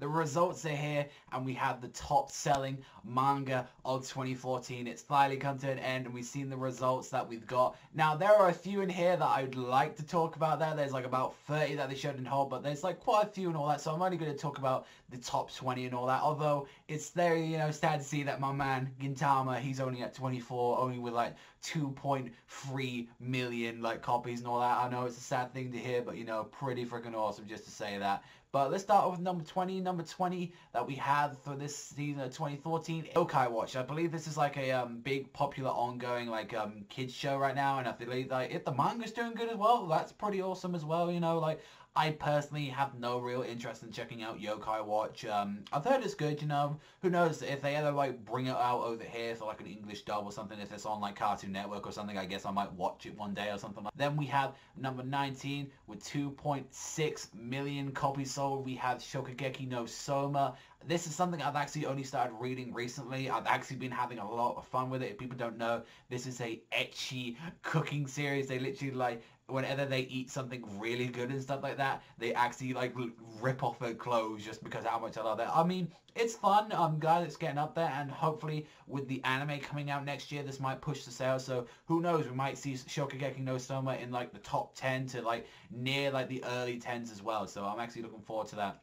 the results are here, and we have the top selling manga of 2014. It's finally come to an end, and we've seen the results that we've got. Now, there are a few in here that I'd like to talk about there. There's like about 30 that they showed in whole, but there's like quite a few and all that, so I'm only going to talk about the top 20 and all that. Although, it's very, you know, sad to see that my man, Gintama, he's only at 24, only with like 2.3 million like copies and all that. I know it's a sad thing to hear, but you know, pretty freaking awesome just to say that. But let's start with number 20. Number 20 that we had for this season of 2014, Yokai Watch. I believe this is like a big popular ongoing like kids show right now, and I believe like if the manga's doing good as well, that's pretty awesome as well. You know, like I personally have no real interest in checking out Yokai Watch. I've heard it's good, you know. Who knows if they ever like bring it out over here for like an English dub or something, if it's on like Cartoon Network or something, I guess I might watch it one day or something like that. Then we have number 19 with 2.6 million copies sold. We have Shokugeki no Soma. This is something I've actually only started reading recently. I've actually been having a lot of fun with it. If people don't know, this is a ecchi cooking series. They literally like, whenever they eat something really good and stuff like that, they actually like rip off their clothes just because how much I love it. I mean, it's fun. I'm glad it's getting up there, and hopefully with the anime coming out next year, this might push the sales. So who knows, we might see Shokugeki no Soma in like the top 10 to like near like the early 10s as well. So I'm actually looking forward to that.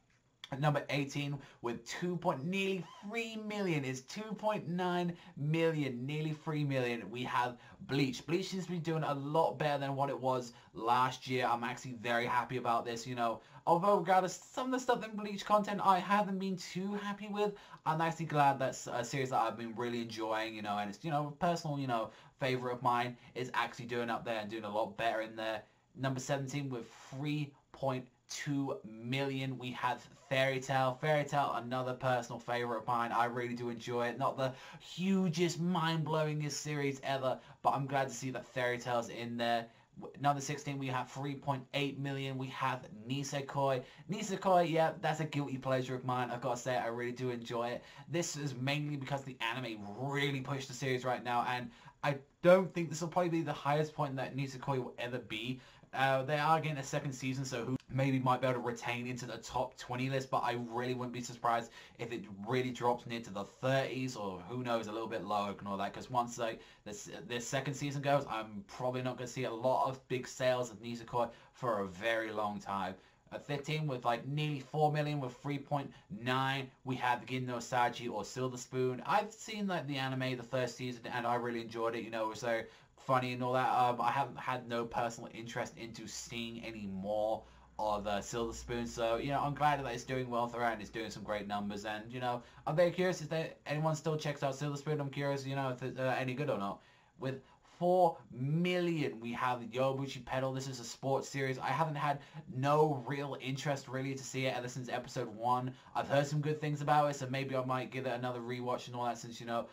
At number 18 with nearly 3 million, is 2.9 million, nearly 3 million. We have Bleach. Bleach seems to be doing a lot better than what it was last year. I'm actually very happy about this, you know. Although regardless, some of the stuff in Bleach content I haven't been too happy with, I'm actually glad that's a series that I've been really enjoying, you know, and it's, you know, a personal, you know, favorite of mine is actually doing up there and doing a lot better in there. Number 17 with 3.2 million, we have Fairy Tail. Fairy Tail, another personal favorite of mine. I really do enjoy it. Not the hugest, mind-blowingest series ever, but I'm glad to see that Fairy Tail's in there. Number 16, we have 3.8 million. We have Nisekoi. Nisekoi, yeah, that's a guilty pleasure of mine. I've got to say, I really do enjoy it. This is mainly because the anime really pushed the series right now, and I don't think this will probably be the highest point that Nisekoi will ever be. They are getting a second season, so who maybe might be able to retain into the top 20 list, but I really wouldn't be surprised if it really drops near to the 30s, or who knows, a little bit lower and all that, because once like this second season goes, I'm probably not going to see a lot of big sales of Nisekoi for a very long time. At 15 with like nearly 4 million with 3.9, we have Gin no Saji or Silver Spoon. I've seen like the anime, the first season, and I really enjoyed it, you know, so funny and all that. I haven't had no personal interest into seeing any more of Silver Spoon, so you know, I'm glad that it's doing well throughout and it's doing some great numbers, and you know, I'm very curious if anyone still checks out Silver Spoon. I'm curious, you know, if it's any good or not. With 4 million, we have Yowamushi Pedal. This is a sports series. I haven't had no real interest really to see it ever since episode 1. I've heard some good things about it, so maybe I might give it another rewatch and all that, since, you know,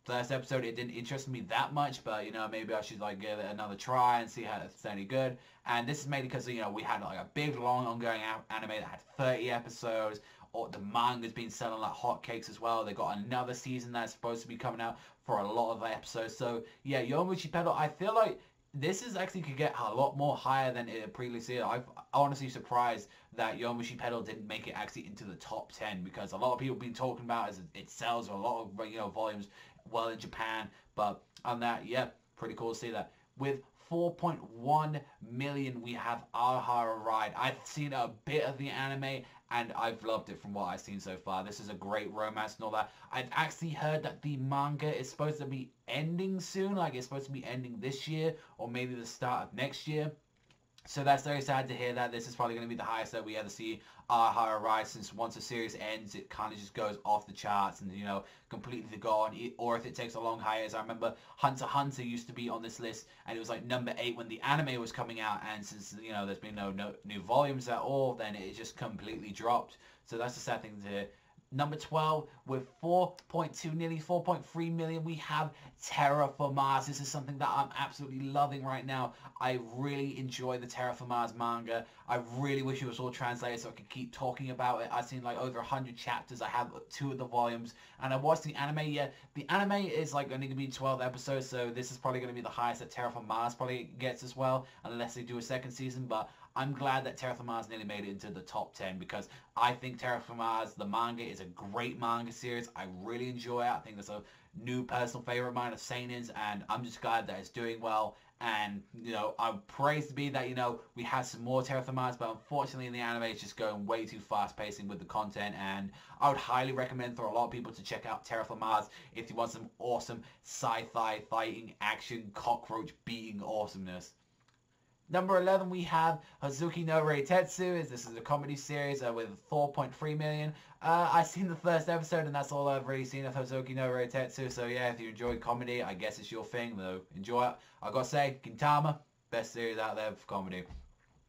first episode it didn't interest me that much, but you know, maybe I should like give it another try and see how it's any good. And this is mainly because, you know, we had like a big long ongoing anime that had 30 episodes, or the manga's been selling like hotcakes as well. They got another season that's supposed to be coming out for a lot of episodes. So yeah, Yowamushi Pedal, I feel like this is actually could get a lot more higher than it previously. I'm honestly surprised that Yowamushi Pedal didn't make it actually into the top 10, because a lot of people have been talking about as it sells a lot of, you know, volumes well in Japan. But on that, yeah, pretty cool to see that. With 4.1 million, we have Ahara Ride. I've seen a bit of the anime and I've loved it from what I've seen so far. This is a great romance and all that. I've actually heard that the manga is supposed to be ending soon, like it's supposed to be ending this year or maybe the start of next year. So that's very sad to hear that. This is probably going to be the highest that we ever see Ahara Rise, since once a series ends, it kind of just goes off the charts and, you know, completely gone. Or if it takes a long hiatus. I remember Hunter x Hunter used to be on this list, and it was like number 8 when the anime was coming out, and since, you know, there's been no new volumes at all, then it just completely dropped. So that's a sad thing to hear. Number 12 with 4.2, nearly 4.3 million, we have Terra for Mars. This is something that I'm absolutely loving right now. I really enjoy the Terra for Mars manga. I really wish it was all translated so I could keep talking about it. I've seen like over 100 chapters. I have 2 of the volumes, and I watched the anime. Yeah, the anime is like only going to be 12 episodes, so this is probably going to be the highest that Terra for Mars probably gets as well, unless they do a second season. But I'm glad that Terra Mars nearly made it into the top 10 because I think Terra Mars, the manga, is a great manga series. I really enjoy it. I think it's a new personal favorite of mine of Seinens, and I'm just glad that it's doing well. And, you know, I'm praised to be that, you know, we had some more Terra Mars, but unfortunately in the anime it's just going way too fast pacing with the content, and I would highly recommend for a lot of people to check out Terra Mars if you want some awesome sci-fi fighting action cockroach beating awesomeness. Number 11, we have Hazuki no Reitetsu. This is a comedy series with 4.3 million. I've seen the first episode and that's all I've really seen of Hazuki no Reitetsu. So yeah, if you enjoy comedy, I guess it's your thing though. Enjoy it. I gotta say, Gintama, best series out there for comedy.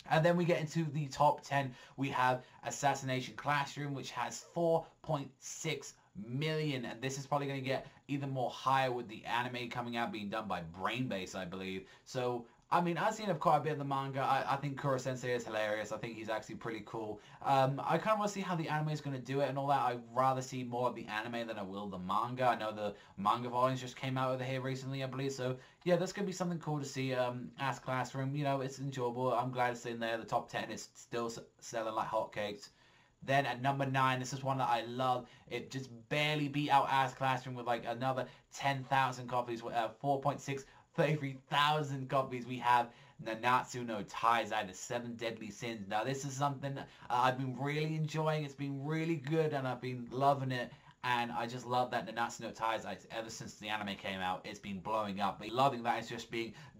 And then we get into the top 10. We have Assassination Classroom, which has 4.6 million, and this is probably going to get even more higher with the anime coming out being done by Brainbase, I believe. So I mean, I've seen quite a bit of the manga. I think Kuro Sensei is hilarious. I think he's actually pretty cool. I kind of want to see how the anime is going to do it and all that. I'd rather see more of the anime than I will the manga. I know the manga volumes just came out over here recently, I believe. So yeah, that's going to be something cool to see. As Classroom, you know, it's enjoyable. I'm glad it's in there. The top 10 is still selling like hotcakes. Then at number 9, this is one that I love. It just barely beat out As Classroom with like another 10,000 copies, 4,633,000 copies. We have Nanatsu no Taizai, the 7 Deadly Sins. Now this is something I've been really enjoying. It's been really good and I've been loving it. And I just love that Nanatsu no Taizai, ever since the anime came out, it's been blowing up. But loving that it's just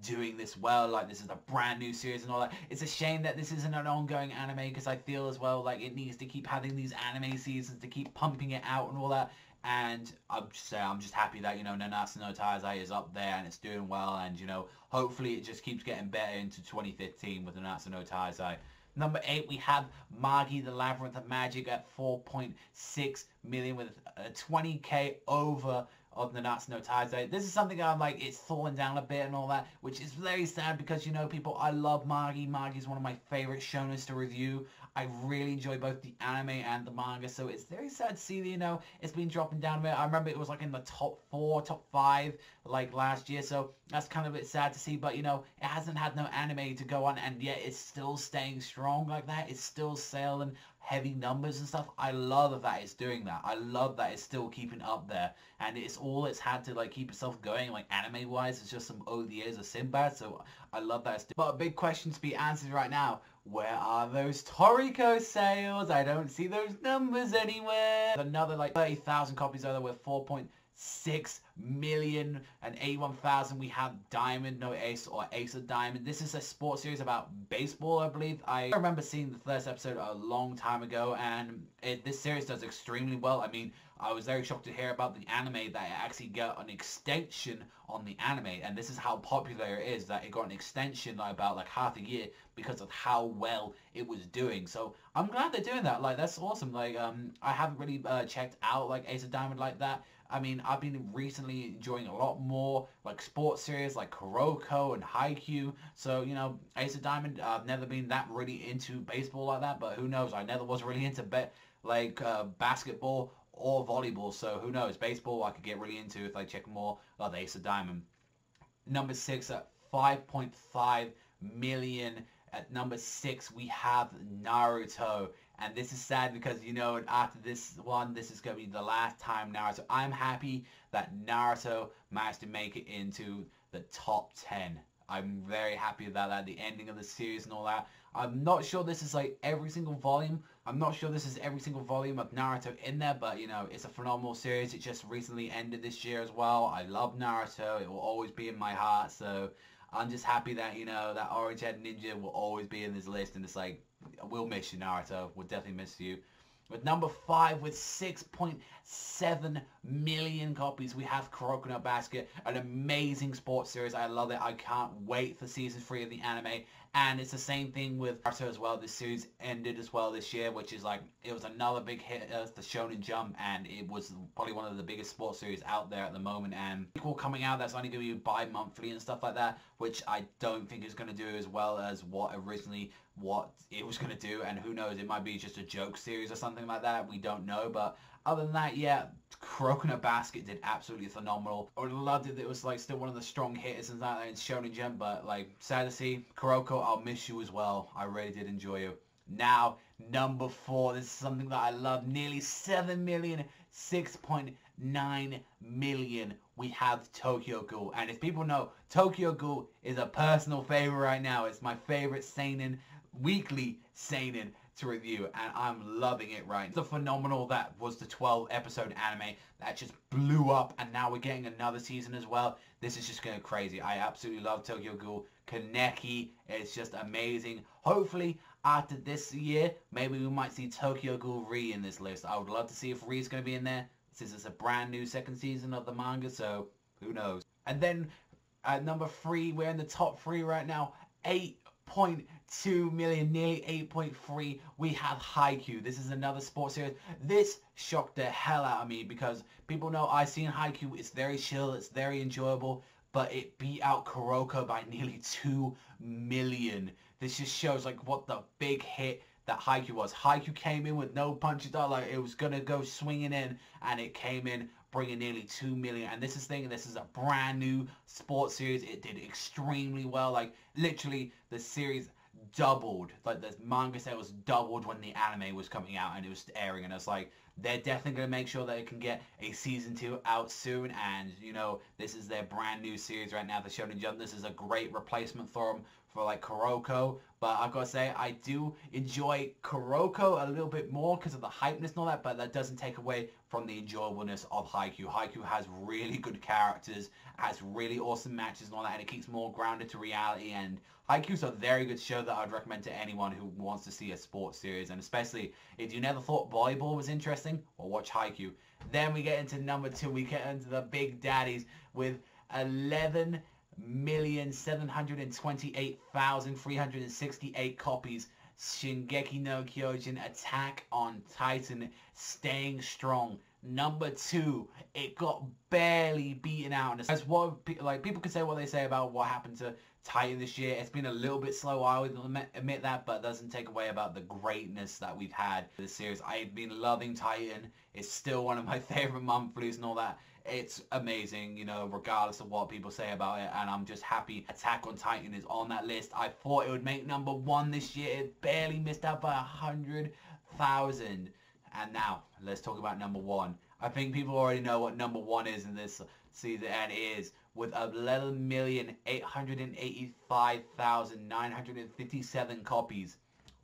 doing this well, like this is a brand new series and all that. It's a shame that this isn't an ongoing anime because I feel as well like it needs to keep having these anime seasons to keep pumping it out and all that. And I'm just happy that, you know, Nanatsu no Taizai is up there and it's doing well, and, you know, hopefully it just keeps getting better into 2015 with Nanatsu no Taizai. Number 8, we have Amagi, the Labyrinth of Magic at 4.6 million with a 20k over of Nanatsu no Taizai. This is something I'm like, it's fallen down a bit and all that, which is very sad because, you know, people, I love Amagi. Amagi is one of my favorite shonens to review. I really enjoy both the anime and the manga, so it's very sad to see, you know, it's been dropping down a bit. I remember it was like in the top 4, top 5, like last year, so that's kind of a bit sad to see, but, you know, it hasn't had no anime to go on, and yet it's still staying strong like that. It's still selling heavy numbers and stuff. I love that it's doing that. I love that it's still keeping up there, and it's all it's had to like keep itself going, like anime wise. It's just some OVAs of Sinbad, so I love that it's but a big question to be answered right now: where are those Toriko sales? I don't see those numbers anywhere. Another like 30,000 copies over with 4.6 million and 81,000. We have Diamond no Ace, or Ace of Diamond. This is a sports series about baseball, I believe. I remember seeing the first episode a long time ago, and this series does extremely well. I mean, I was very shocked to hear about the anime that it actually got an extension on the anime, and this is how popular it is, that it got an extension like about like half a year because of how well it was doing. So I'm glad they're doing that. Like, that's awesome. Like, I haven't really checked out like Ace of Diamond like that. I mean, I've been recently enjoying a lot more like sports series like Kuroko and Haikyuu. So, you know, Ace of Diamond, I've never been that really into baseball like that, but who knows? I never was really into basketball or volleyball, so who knows? Baseball I could get really into if I check more of the Ace of Diamond. Number 6 at 5.5 million. At number 6 we have Naruto, and this is sad because, you know, after this one, this is going to be the last time Naruto. I'm happy that Naruto managed to make it into the top 10. I'm very happy about that, the ending of the series and all that. I'm not sure this is like every single volume. I'm not sure this is every single volume of Naruto in there, but, you know, it's a phenomenal series. It just recently ended this year as well. I love Naruto. It will always be in my heart, so I'm just happy that, you know, that Orange Head Ninja will always be in this list, and it's like, we'll miss you, Naruto. We'll definitely miss you. With number 5, with 6.7 million copies, we have Kuroko no Basket, an amazing sports series. I love it. I can't wait for season 3 of the anime. And it's the same thing with Naruto as well. This series ended as well this year, which is like, it was another big hit of the Shonen Jump, and it was probably one of the biggest sports series out there at the moment. And sequel coming out that's only going to be bi-monthly and stuff like that, which I don't think is going to do as well as what it was going to do. And who knows, it might be just a joke series or something like that. We don't know, but other than that, yeah, Kuroko no Basket did absolutely phenomenal. I loved it. It was like still one of the strong hitters and that in Shonen Jump, but like sad to see Kuroko I'll miss you as well. I really did enjoy you. Now, number 4. This is something that I love. Nearly 7 million, 6.9 million. We have Tokyo Ghoul. And as people know, Tokyo Ghoul is a personal favorite right now. It's my favorite seinen, weekly seinen to review, and I'm loving it right. It's a phenomenal, that was the 12 episode anime that just blew up, and now we're getting another season as well. This is just going crazy. I absolutely love Tokyo Ghoul. Kaneki is just amazing. Hopefully after this year, maybe we might see Tokyo Ghoul Re in this list. I would love to see if Re is going to be in there, since it's a brand new second season of the manga, so who knows. And then at number 3, we're in the top 3 right now. 8.2 million, nearly 8.3. We have Haikyuu. This is another sports series. This shocked the hell out of me because people know I've seen Haikyuu. It's very chill, it's very enjoyable, but it beat out Kuroko by nearly 2 million. This just shows like what the big hit that Haikyuu was. Haikyuu came in with no punches, like it was gonna go swinging in, and it came in bringing nearly 2 million. And this is a brand new sports series. It did extremely well. Like literally the series doubled. Like the manga set was doubled when the anime was coming out and it was airing, and it's like they're definitely going to make sure that it can get a season 2 out soon. And you know, this is their brand new series right now, the Shonen Jump. This is a great replacement for them, for like Kuroko, but I've got to say I do enjoy Kuroko a little bit more because of the hypeness and all that, but that doesn't take away from the enjoyableness of Haikyuu. Haikyuu has really good characters, has really awesome matches and all that, and it keeps more grounded to reality. And Haikyuu's a very good show that I'd recommend to anyone who wants to see a sports series, and especially if you never thought volleyball was interesting, well, watch Haikyuu. Then we get into number 2, we get into the big daddies with 11,728,368 copies. Shingeki no Kyojin Attack on Titan staying strong. Number 2, it got barely beaten out. And as what like people can say what they say about what happened to Titan this year. It's been a little bit slow, I would admit that, but it doesn't take away about the greatness that we've had in this series. I've been loving Titan. It's still one of my favorite monthlies and all that. It's amazing, you know, regardless of what people say about it, and I'm just happy Attack on Titan is on that list. I thought it would make number 1 this year. It barely missed out by 100,000. And now, let's talk about number 1. I think people already know what number 1 is in this season, and it is with 11,885,957 copies,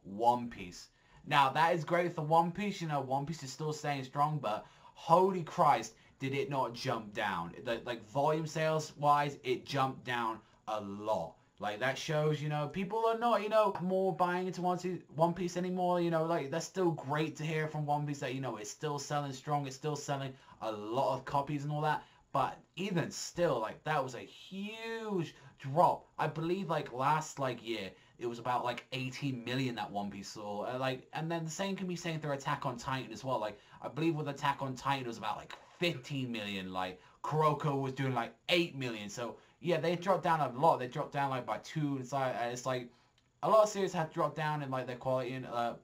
One Piece. Now, that is great for One Piece. You know, One Piece is still staying strong, but holy Christ, did it not jump down. Like volume sales wise, it jumped down a lot. Like that shows, you know, people are not, you know, more buying into One Piece anymore. You know, like that's still great to hear from One Piece that, you know, it's still selling strong. It's still selling a lot of copies and all that. But even still, like that was a huge drop. I believe like last year, it was about like 18 million that One Piece saw. And then the same can be saying through Attack on Titan as well. Like I believe with Attack on Titan it was about like 15 million. Like Kuroko was doing like 8 million. So yeah, they dropped down a lot. They dropped down like by 2. It's like a lot of series have dropped down in like their quality, and a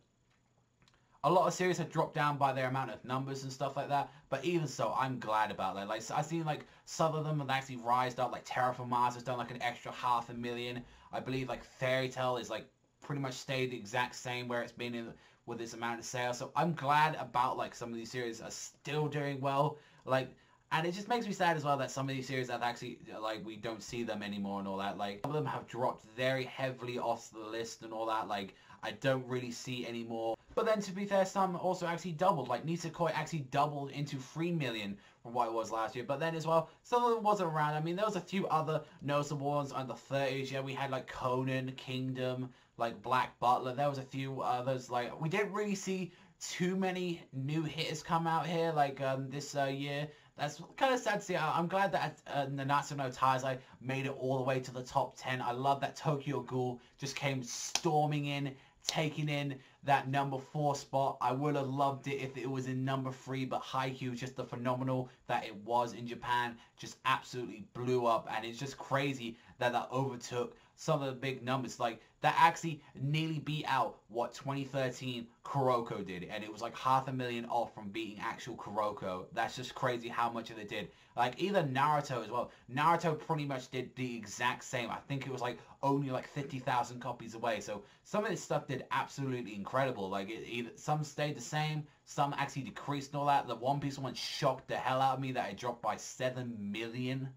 lot of series have dropped down by their amount of numbers and stuff like that. But even so, I'm glad about that. Like I've seen like some of them have actually rised up. Like Terra for Mars has done like an extra 500,000. I believe like Fairy Tail is like pretty much stayed the exact same where it's been in with this amount of sales. So I'm glad about like some of these series are still doing well. Like, and it just makes me sad as well that some of these series have actually, like, we don't see them anymore and all that. Like, some of them have dropped very heavily off the list and all that. Like, I don't really see anymore. But then, to be fair, some also actually doubled. Like, Nisekoi actually doubled into 3 million from what it was last year. But then as well, some of them wasn't around. I mean, there was a few other noticeable ones under 30s. Yeah, we had, like, Conan, Kingdom, like, Black Butler. There was a few others. Like, we didn't really see too many new hitters come out here, like, this year. That's kind of sad to see. I'm glad that Nanatsu no Taizai made it all the way to the top 10. I love that Tokyo Ghoul just came storming in, taking in that number 4 spot. I would have loved it if it was in number 3, but Haikyuu, just the phenomenal that it was in Japan, just absolutely blew up, and it's just crazy that that overtook some of the big numbers. Like, that actually nearly beat out what 2013 Kuroko did, and it was like 500,000 off from beating actual Kuroko. That's just crazy how much of it did. Like either Naruto as well. Naruto pretty much did the exact same. I think it was like only like 50,000 copies away. So some of this stuff did absolutely incredible. Like some stayed the same, some actually decreased and all that. The One Piece one shocked the hell out of me that it dropped by 7 million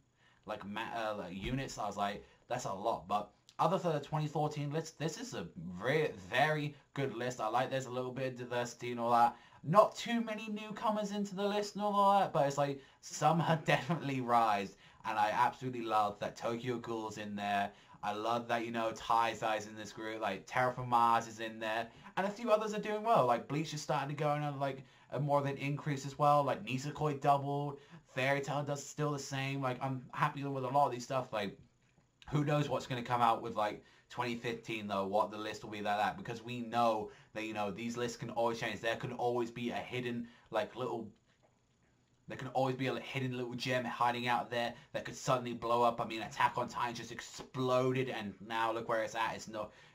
like units. I was like, that's a lot. But other than the 2014 list, this is a very, very good list. I like there's a little bit of diversity and all that. Not too many newcomers into the list and all that, but it's like some have definitely rised. And I absolutely love that Tokyo Ghoul's in there. I love that, you know, Taizai's in this group. Like Terra from Mars is in there. And a few others are doing well. Like Bleach is starting to go on like a more of an increase as well. Like Nisekoi doubled. Fairy Tail does still the same. Like I'm happy with a lot of these stuff. Like who knows what's going to come out with like 2015 though, what the list will be like that, because we know that, you know, these lists can always change. There can always be a hidden like little, there can always be a hidden little gem hiding out there that could suddenly blow up. I mean, Attack on Titan just exploded, and now look where it's at. It's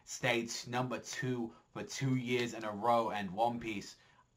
stayed number 2 for 2 years in a row. And One Piece,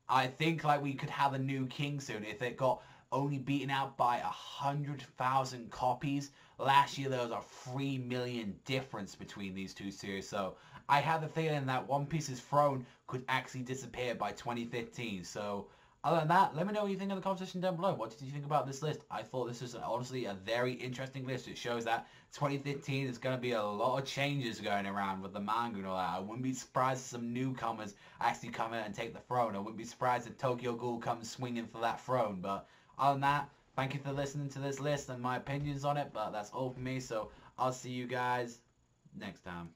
I think like we could have a new king soon if it got only beaten out by 100,000 copies. Last year there was a 3 million difference between these two series, so I have the feeling that One Piece's throne could actually disappear by 2015. So other than that, let me know what you think in the comment section down below. What did you think about this list? I thought this was honestly a very interesting list. It shows that 2015 is going to be a lot of changes going around with the manga and all that. I wouldn't be surprised if some newcomers actually come in and take the throne. I wouldn't be surprised if Tokyo Ghoul comes swinging for that throne. But other than that, thank you for listening to this list and my opinions on it. But that's all for me, so I'll see you guys next time.